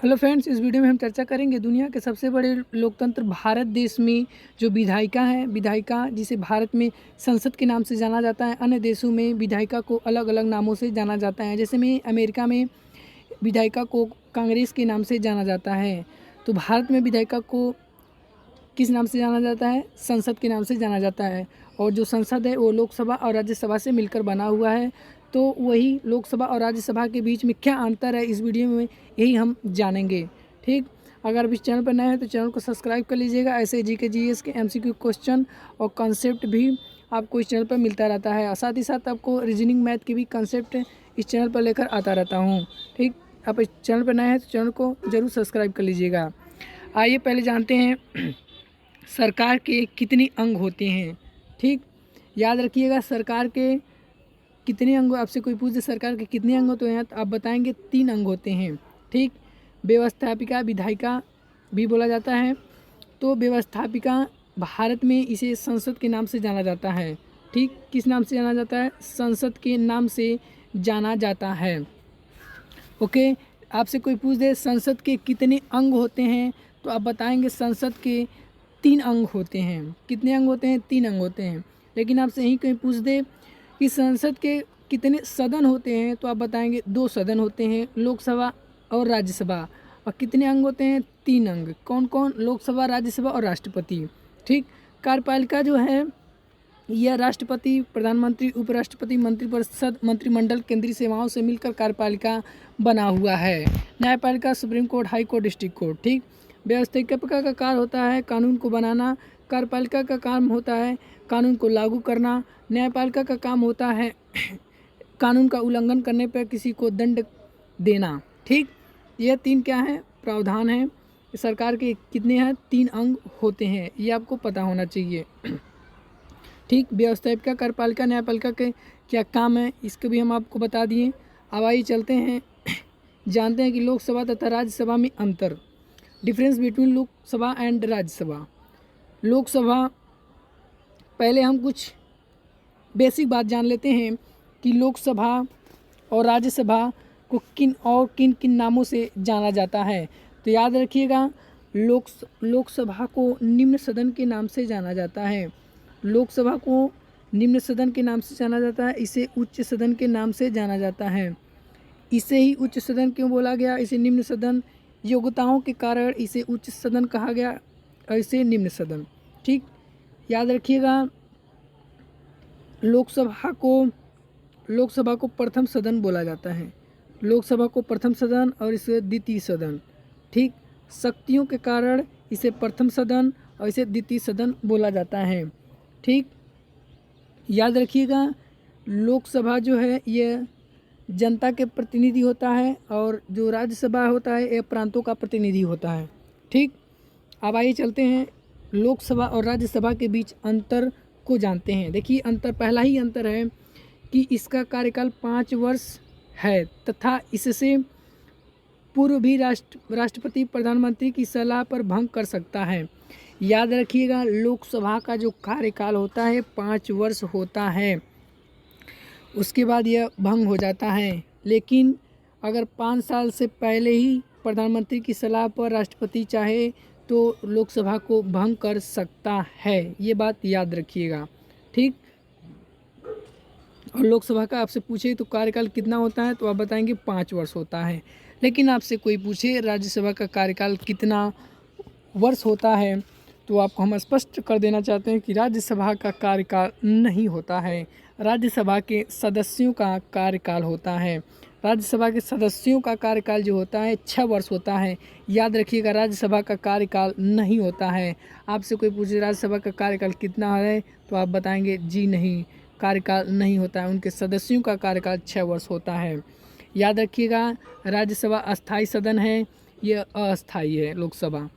Hello friends, इस video में हम चर्चा करेंगे दुनिया के सबसे बड़े लोकतंत्र भारत देश में जो विधायिका है। विधायिका जिसे भारत में संसद के नाम से जाना जाता है, अन्य देशों में विधायिका को अलग अलग नामों से जाना जाता है। जैसे में अमेरिका में विधायिका को कांग्रेस के नाम से जाना जाता है, तो भारत में विधायिका को किस नाम से जाना जाता है? संसद के नाम से जाना जाता है। और जो संसद है वो लोकसभा और राज्यसभा से मिलकर बना हुआ है। तो वही लोकसभा और राज्यसभा के बीच में क्या अंतर है, इस वीडियो में यही हम जानेंगे। ठीक, अगर इस चैनल पर नए हैं तो चैनल को सब्सक्राइब कर लीजिएगा। ऐसे जीके जीएस के एमसीक्यू क्वेश्चन और कॉन्सेप्ट भी आपको इस चैनल पर मिलता रहता है, और साथ ही साथ आपको रीजनिंग मैथ के भी कॉन्सेप्ट इस चैनल पर लेकर आता रहता हूँ। ठीक, आप इस चैनल पर नए हैं तो चैनल को ज़रूर सब्सक्राइब कर लीजिएगा। आइए पहले जानते हैं सरकार के कितने अंग होते हैं। ठीक, याद रखिएगा सरकार के कितने अंग। आपसे कोई पूछे सरकार के कितने अंग होते हैं तो आप बताएंगे 3 अंग होते हैं। ठीक, व्यवस्थापिका विधायिका भी बोला जाता है। तो व्यवस्थापिका भारत में इसे संसद के नाम से जाना जाता है। ठीक, किस नाम से जाना जाता है? संसद के नाम से जाना जाता है। ओके, आपसे कोई पूछ दे संसद के कितने अंग होते हैं तो आप बताएंगे संसद के 3 अंग होते हैं। कितने अंग होते हैं? 3 अंग होते हैं। लेकिन आपसे यही कहीं पूछ दे कि संसद के कितने सदन होते हैं तो आप बताएंगे 2 सदन होते हैं, लोकसभा और राज्यसभा। और कितने अंग होते हैं? 3 अंग। कौन कौन? लोकसभा, राज्यसभा और राष्ट्रपति। ठीक, कार्यपालिका जो है यह राष्ट्रपति, प्रधानमंत्री, उपराष्ट्रपति, मंत्रिपरिषद, मंत्रिमंडल, केंद्रीय सेवाओं से मिलकर कार्यपालिका बना हुआ है। न्यायपालिका supreme court, high court, district court. ठीक, व्यवस्थापिका का कार्य होता है कानून को बनाना, कार्यपालिका का काम होता है कानून को लागू करना, न्यायपालिका का काम होता है कानून का उल्लंघन करने पर किसी को दंड देना। ठीक, यह 3 क्या है? प्रावधान है। सरकार के कितने हैं? 3 अंग होते हैं, ये आपको पता होना चाहिए। ठीक, व्यवस्थापिका, कार्यपालिका, न्यायपालिका के क्या काम है इसको भी हम आपको बता दिए। अब आइए चलते हैं जानते हैं कि लोकसभा तथा राज्यसभा में अंतर, difference between Lok Sabha and Rajya Sabha. Lok Sabha, पहले हम कुछ बेसिक बात जान लेते हैं कि लोकसभा और राज्यसभा को किन किन नामों से जाना जाता है। तो याद रखिएगा, लोकसभा को निम्न सदन के नाम से जाना जाता है। लोकसभा को निम्न सदन के नाम से जाना जाता है। इसे उच्च सदन के नाम से जाना जाता है। इसे ही उच्च सदन क्यों बोला गया? इसे निम्न सदन, योग्यताओं के कारण इसे उच्च सदन कहा गया और इसे निम्न सदन। ठीक, याद रखिएगा, लोकसभा को प्रथम सदन बोला जाता है। लोकसभा को प्रथम सदन और इसे द्वितीय सदन। ठीक, शक्तियों के कारण इसे प्रथम सदन और इसे द्वितीय सदन बोला जाता है। ठीक, याद रखिएगा, लोकसभा जो है यह जनता के प्रतिनिधि होता है और जो राज्यसभा होता है यह प्रांतों का प्रतिनिधि होता है। ठीक, अब आइए चलते हैं लोकसभा और राज्यसभा के बीच अंतर को जानते हैं। देखिए अंतर, पहला ही अंतर है कि इसका कार्यकाल 5 वर्ष है तथा इससे पूर्व भी राष्ट्रपति प्रधानमंत्री की सलाह पर भंग कर सकता है। याद रखिएगा, लोकसभा का जो कार्यकाल होता है 5 वर्ष होता है, उसके बाद यह भंग हो जाता है। लेकिन अगर 5 साल से पहले ही प्रधानमंत्री की सलाह पर राष्ट्रपति चाहे तो लोकसभा को भंग कर सकता है, ये बात याद रखिएगा। ठीक, और लोकसभा का आपसे पूछे तो कार्यकाल कितना होता है तो आप बताएंगे 5 वर्ष होता है। लेकिन आपसे कोई पूछे राज्यसभा का कार्यकाल कितना वर्ष होता है तो आपको हम स्पष्ट कर देना चाहते हैं कि राज्यसभा का कार्यकाल नहीं होता है। राज्यसभा के सदस्यों का कार्यकाल होता है। राज्यसभा के सदस्यों का कार्यकाल जो होता है 6 वर्ष होता है। याद रखिएगा, राज्यसभा का कार्यकाल नहीं होता है। आपसे कोई पूछे राज्यसभा का कार्यकाल कितना है तो आप बताएंगे जी नहीं, कार्यकाल नहीं होता है। उनके सदस्यों का कार्यकाल 6 वर्ष होता है। याद रखिएगा, राज्यसभा अस्थाई सदन है, यह अस्थाई है। लोकसभा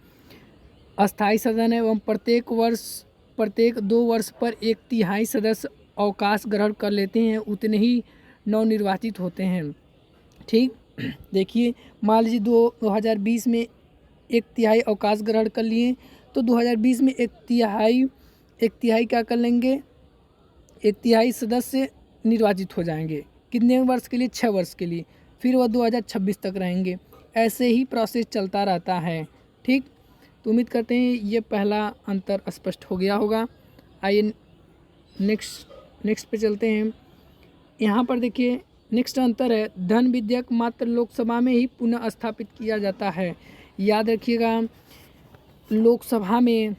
अस्थाई सदन है एवं प्रत्येक 2 वर्ष पर 1/3 सदस्य अवकाश ग्रहण कर लेते हैं, उतने ही नवनिर्वाचित होते हैं। ठीक, देखिए मान लीजिए 2020 में 1/3 अवकाश ग्रहण कर लिए तो 2020 में 1/3 क्या कर लेंगे? 1/3 सदस्य निर्वाचित हो जाएंगे। कितने वर्ष के लिए? 6 वर्ष के लिए। फिर वह 2026 तक रहेंगे। ऐसे ही प्रोसेस चलता रहता है। ठीक, तो उम्मीद करते हैं ये पहला अंतर स्पष्ट हो गया होगा। आइए नेक्स्ट पे चलते हैं। यहाँ पर देखिए नेक्स्ट अंतर है, धन विधेयक मात्र लोकसभा में ही पुनः स्थापित किया जाता है। याद रखिएगा, लोकसभा में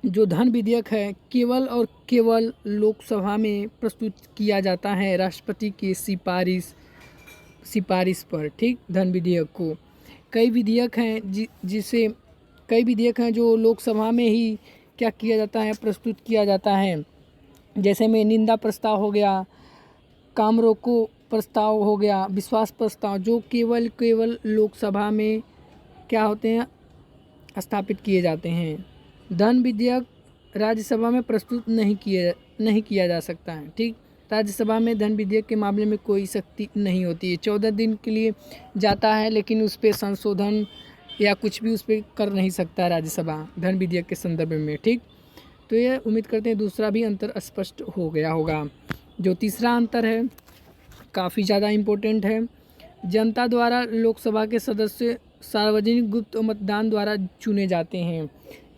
जो धन विधेयक है केवल और केवल लोकसभा में प्रस्तुत किया जाता है राष्ट्रपति की सिफारिश पर। ठीक, धन विधेयक को कई विधेयक हैं कई विधेयक हैं जो लोकसभा में ही क्या किया जाता है, प्रस्तुत किया जाता है। जैसे में निंदा प्रस्ताव हो गया, काम रोको प्रस्ताव हो गया, विश्वास प्रस्ताव, जो केवल लोकसभा में क्या होते हैं, स्थापित किए जाते हैं। धन विधेयक राज्यसभा में प्रस्तुत नहीं किया जा सकता है। ठीक, राज्यसभा में धन विधेयक के मामले में कोई शक्ति नहीं होती है। 14 दिन के लिए जाता है, लेकिन उस पर संशोधन या कुछ भी उस पर कर नहीं सकता राज्यसभा धन विधेयक के संदर्भ में। ठीक, तो ये उम्मीद करते हैं दूसरा भी अंतर स्पष्ट हो गया होगा। जो तीसरा अंतर है काफ़ी ज़्यादा इम्पोर्टेंट है। जनता द्वारा लोकसभा के सदस्य सार्वजनिक गुप्त मतदान द्वारा चुने जाते हैं।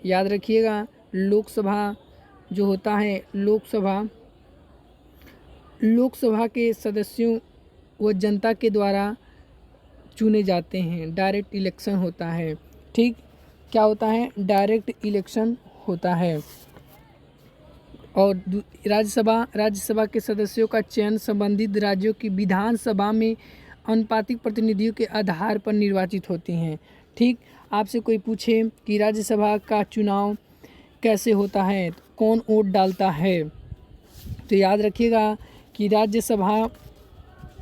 याद रखिएगा, लोकसभा जो होता है, लोकसभा के सदस्यों वो जनता के द्वारा चुने जाते हैं। डायरेक्ट इलेक्शन होता है। ठीक, क्या होता है, डायरेक्ट इलेक्शन होता है। और राज्यसभा के सदस्यों का चयन संबंधित राज्यों की विधानसभा में अनुपातिक प्रतिनिधियों के आधार पर निर्वाचित होती हैं। ठीक, आपसे कोई पूछे कि राज्यसभा का चुनाव कैसे होता है, कौन वोट डालता है, तो याद रखिएगा कि राज्यसभा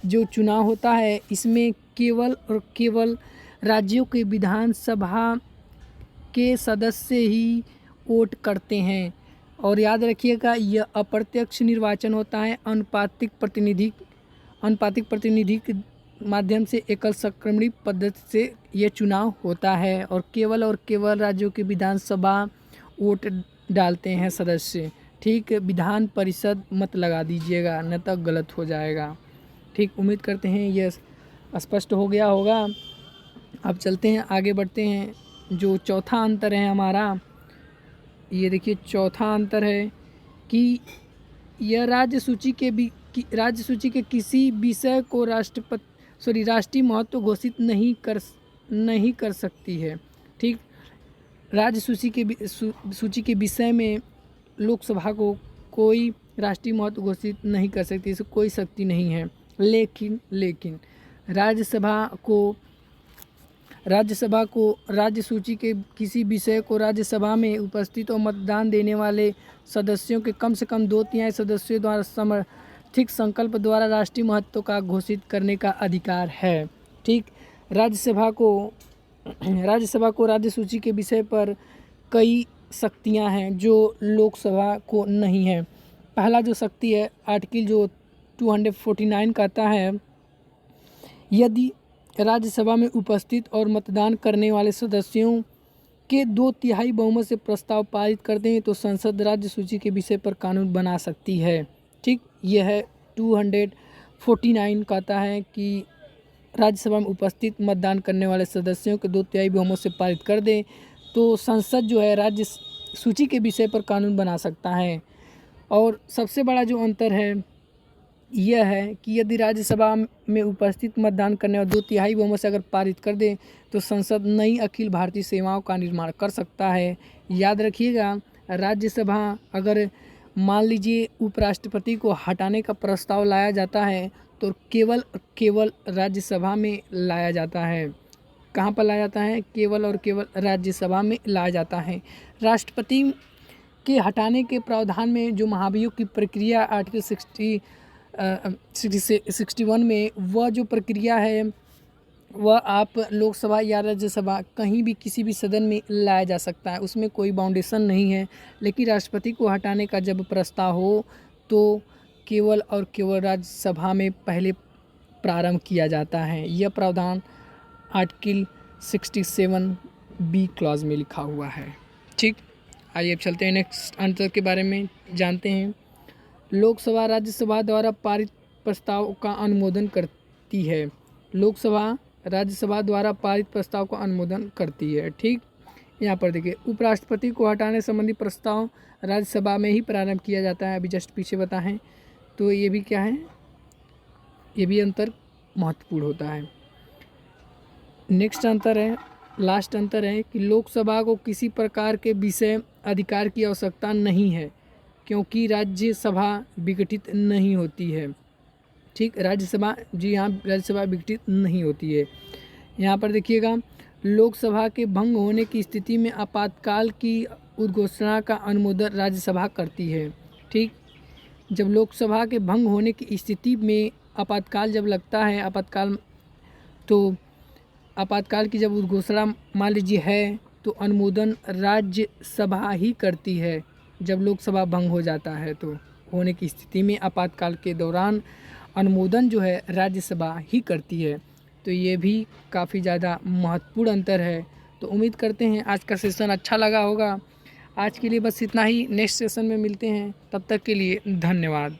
जो चुनाव होता है इसमें केवल और केवल राज्यों के विधानसभा के सदस्य ही वोट करते हैं। और याद रखिएगा, यह अप्रत्यक्ष निर्वाचन होता है। अनुपातिक प्रतिनिधि के माध्यम से एकल संक्रमणी पद्धति से यह चुनाव होता है। और केवल राज्यों के विधानसभा वोट डालते हैं सदस्य। ठीक, विधान परिषद मत लगा दीजिएगा, न तो गलत हो जाएगा। ठीक, उम्मीद करते हैं यह स्पष्ट हो गया होगा। अब चलते हैं, आगे बढ़ते हैं। जो चौथा अंतर है हमारा, ये देखिए चौथा अंतर है कि यह राज्य सूची के किसी विषय को राष्ट्रीय महत्व घोषित नहीं कर सकती है। ठीक, राज्य सूची के विषय में लोकसभा को कोई राष्ट्रीय महत्व घोषित नहीं कर सकती, इसे कोई शक्ति नहीं है। लेकिन राज्यसभा को राज्य सूची के किसी विषय को राज्यसभा में उपस्थित और मतदान देने वाले सदस्यों के कम से कम 2/3 सदस्यों द्वारा समर्थित संकल्प द्वारा राष्ट्रीय महत्व का घोषित करने का अधिकार है। ठीक, राज्यसभा को राज्य सूची के विषय पर कई शक्तियां हैं जो लोकसभा को नहीं है। पहला जो शक्ति है, आर्टिकल जो 249 कहता है, यदि राज्यसभा में उपस्थित और मतदान करने वाले सदस्यों के 2/3 बहुमत से प्रस्ताव पारित करते हैं तो संसद राज्य सूची के विषय पर कानून बना सकती है। ठीक, यह 249 कहता है कि राज्यसभा में उपस्थित मतदान करने वाले सदस्यों के 2/3 बहुमत से पारित कर दें तो संसद जो है राज्य सूची के विषय पर कानून बना सकता है। और सबसे बड़ा जो अंतर है यह है कि यदि राज्यसभा में उपस्थित मतदान करने वाले 2/3 बहुमत से अगर पारित कर दें तो संसद नई अखिल भारतीय सेवाओं का निर्माण कर सकता है। याद रखिएगा, राज्यसभा अगर मान लीजिए उपराष्ट्रपति को हटाने का प्रस्ताव लाया जाता है तो केवल राज्यसभा में लाया जाता है। कहाँ पर लाया जाता है? केवल और केवल राज्यसभा में लाया जाता है। राष्ट्रपति के हटाने के प्रावधान में जो महाभियोग की प्रक्रिया आर्टिकल 61 में, वह जो प्रक्रिया है वह आप लोकसभा या राज्यसभा कहीं भी किसी भी सदन में लाया जा सकता है, उसमें कोई बाउंडेशन नहीं है। लेकिन राष्ट्रपति को हटाने का जब प्रस्ताव हो तो केवल और केवल राज्यसभा में पहले प्रारंभ किया जाता है। यह प्रावधान आर्टिकल 67B क्लॉज में लिखा हुआ है। ठीक, आइए अब चलते हैं नेक्स्ट अंतर के बारे में जानते हैं। लोकसभा राज्यसभा द्वारा पारित प्रस्ताव का अनुमोदन करती है। लोकसभा राज्यसभा द्वारा पारित प्रस्ताव को अनुमोदन करती है। ठीक, यहाँ पर देखिए उपराष्ट्रपति को हटाने संबंधी प्रस्ताव राज्यसभा में ही प्रारंभ किया जाता है। अभी जस्ट पीछे बताएं तो ये भी क्या है, ये भी अंतर महत्वपूर्ण होता है। नेक्स्ट अंतर है, लास्ट अंतर है कि लोकसभा को किसी प्रकार के विषय अधिकार की आवश्यकता नहीं है क्योंकि राज्यसभा विघटित नहीं होती है। ठीक, राज्यसभा, जी हाँ, राज्यसभा विघटित नहीं होती है। यहाँ पर देखिएगा लोकसभा के भंग होने की स्थिति में आपातकाल की उद्घोषणा का अनुमोदन राज्यसभा करती है। ठीक, जब लोकसभा के भंग होने की स्थिति में आपातकाल जब लगता है, आपातकाल की जब उद्घोषणा मान लीजिए है तो अनुमोदन राज्यसभा ही करती है। जब लोकसभा भंग हो जाता है तो होने की स्थिति में आपातकाल के दौरान अनुमोदन जो है राज्यसभा ही करती है। तो ये भी काफ़ी ज़्यादा महत्वपूर्ण अंतर है। तो उम्मीद करते हैं आज का सेशन अच्छा लगा होगा। आज के लिए बस इतना ही, नेक्स्ट सेशन में मिलते हैं, तब तक के लिए धन्यवाद।